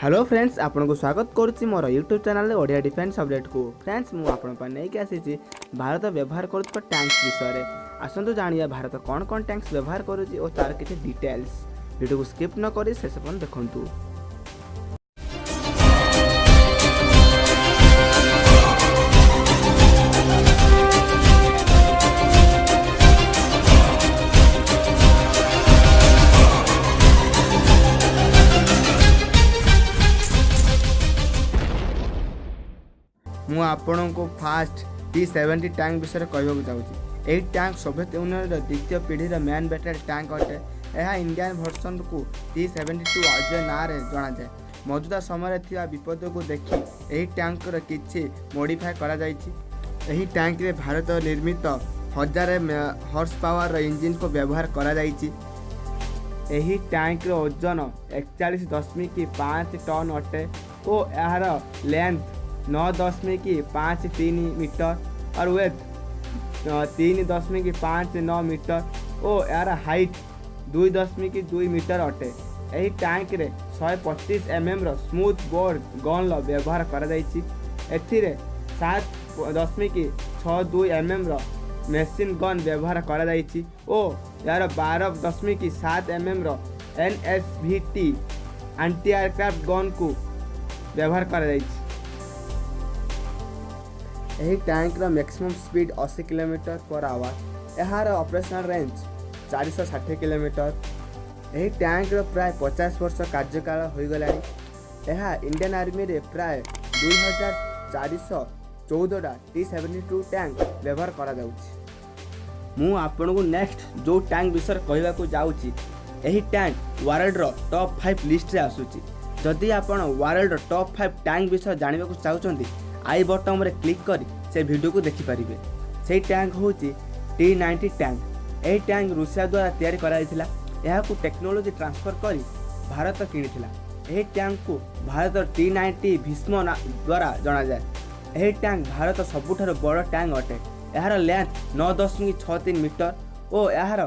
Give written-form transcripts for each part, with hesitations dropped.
Hello friends, आपन को स्वागत करुच्ची मोर YouTube channel Odia defence update को। फ्रेंड्स मु आपन नहीं आसी भारत व्यवहार करुवा टैंक्स विषय में। आसतु जानिया भारत कौन कौन टैंक्स व्यवहार करुच्ची और तार किसी डिटेल्स। वीडियो को स्किप न करी शेष पर्यंत देखंतु। मु आपण को फास्ट T-70 टैंक विषय में कहूँ चाहूँगी। यही टैंक सोवियत यूनियन द्वितीय पीढ़ी मैन बैटल टैंक अटे। यह इंडियन वर्सन को T-72 अजय ना जना जाए। मौजूदा समय विपद को देखी यही टैंक किसी मॉडिफाई करा जायछि। यही टैंक रे भारत निर्मित 1000 हॉर्स पावर इंजिन को व्यवहार करा जायछि। यही टैंक ओजन 41.5 टन अटे और यार लेंथ 9.53 मीटर और वेथ 3.59 मीटर और यार हाइट 2.2 मीटर अटे। यही टैंक रे 125 mm स्मूथ बोर्ड गन व्यवहार करा जायछि। एथिरे 7.62 mm मेसिन गन व्यवहार करा जायछि और यार 12.7 mm NSVT anti aircraft gun को व्यवहार करा जायछि। यही टैंक मैक्सिमम स्पीड 80 km/h। यार ऑपरेशनल रेंज 460 km। यही टैंक प्राय 50 वर्ष कार्यकाल हो गला। यह इंडियन आर्मी रे प्राय 2414 T-72 टैंक व्यवहार करा जाउछि। मु आपन को नेक्स्ट जो टैंक विषय कहवा को जाउछि। यही टैंक वर्ल्ड रो टॉप 5 लिस्ट रे आसुछि। जदि आपण वर्ल्ड टॉप 5 टैंक विषय जानबा को चाहुचंती आई बटन रे क्लिक करी से वीडियो को देखि पारिबे। से टैंक होची T-90 टैंक। यही टैंक रूसिया द्वारा तैयारी करा जायतिला। यह को टेक्नोलोजी ट्रांसफर करी भारत किनिथिला। यही टैंक को भारत T-90 भीष्म द्वारा जाना जाए। यही टैंक भारत सबुठार बड़ टैंक अटे। यार लेंथ 9.63 मीटर और यार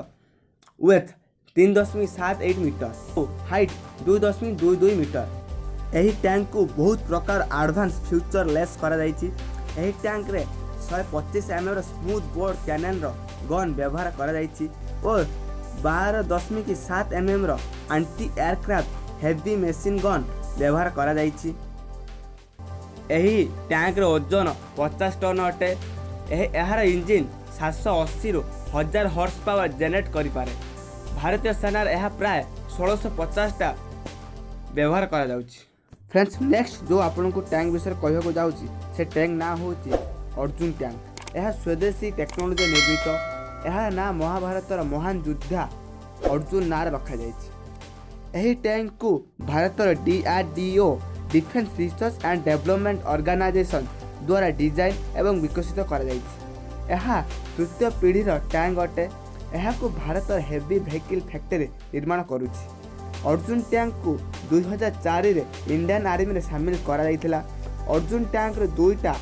वेथ 3.78 मीटर और हाइट 2.22 मीटर। यही टैंक को बहुत प्रकार एडवांस फ्यूचर लेस करा जायछि। यही टैंक रे 125 mm स्मूथ बोर्ड कैनन रो गन व्यवहार करा जायछि और 12.7 mm anti aircraft heavy machine gun व्यवहार करा जायछि। यही टैंक रो ओजन 50 टन अटे। यार इंजिन 780 रु 1000 हॉर्स पावर जनरेट करि पारे। भारतीय सेना यह प्राय 1650 टा व्यवहार करा जाउछि। फ्रेंड्स नेक्स्ट जो आपन को टैंक विषय कहवा को जाउछि से टैंक ना होछि अर्जुन टैंक। यह स्वदेशी टेक्नोलोजी निर्मित। यह ना महाभारतर महान योद्धा अर्जुन ना रखा जायछि। यही टैंक को भारतर DRDO defence research and development organisation द्वारा डिजाइन एवं विकसित करा जायछि। यह तृतीय पीढ़ी टैंक अटे। यह को भारत हेवी व्हीकल फैक्ट्री निर्माण करुछि। अर्जुन टैंक को 2004 रे इंडियन आर्मी रे शामिल करा जायतिला। अर्जुन टैंक रे दुईटा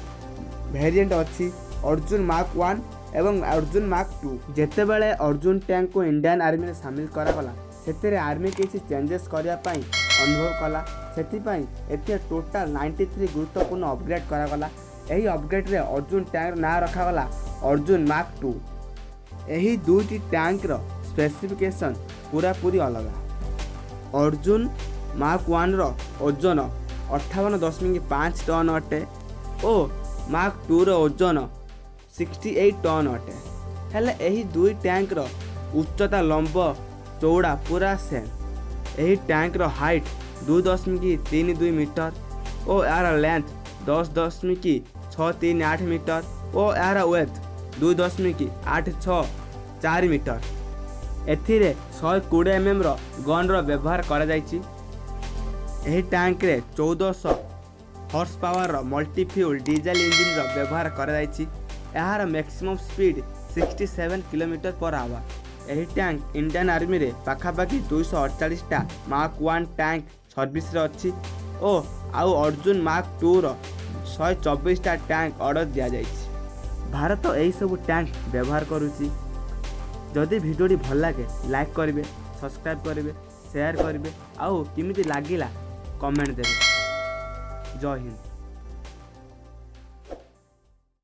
वेरिएंट अछि, अर्जुन मार्क 1 एवं अर्जुन मार्क 2। जेते बेले अर्जुन टैंक को इंडियन आर्मी रे शामिल करा गला सेतेरे आर्मी किछि चेंजेस करिया पई अनुभव कला। सेति पई एते टोटल 93 गुरुत्वपूर्ण अपग्रेड करा गला। एही अपग्रेड रे अर्जुन टैंक ना रखा गला अर्जुन मार्क 2। एही दुईटी टैंक रो स्पेसिफिकेशन पूरा पूरी अलग। अर्जुन मार्क 1 रो ओजन 58.5 टन अटे और मार्क 2 रो ओजन 68 टन अटे। हेले एही दुई टैंक रो उच्चता लंब चौड़ा पूरा सेम। एही टैंक रो हाइट 2.32 मीटर और यार लेंथ 10.638 मीटर और यार वेथ 2.864 मीटर। एथिरे 120 mm गन रो व्यवहार करा जायछि। एही टैंक रे 1400 हॉर्स पावर रो मल्टी फ्यूल डीजल इंजिन रो व्यवहार करा जायछि। यार मैक्सिमम स्पीड 67 km/h। एही टैंक इंडियन आर्मी रे पाखापाखि 248 टा मार्क 1 टैंक सर्विस रे अछि और आउ अर्जुन मार्क 2 रो 124 टा टैंक ऑर्डर दिया जायछि। भारत एही सब टैंक व्यवहार करूछि। जदि वीडियो भल लगे लाइक करेंगे, सब्सक्राइब करेंगे, शेयर करेंगे। आउ किमिति लागिला କମେଣ୍ଟ ଦେବେ। ଜୟ ହିନ୍ଦ।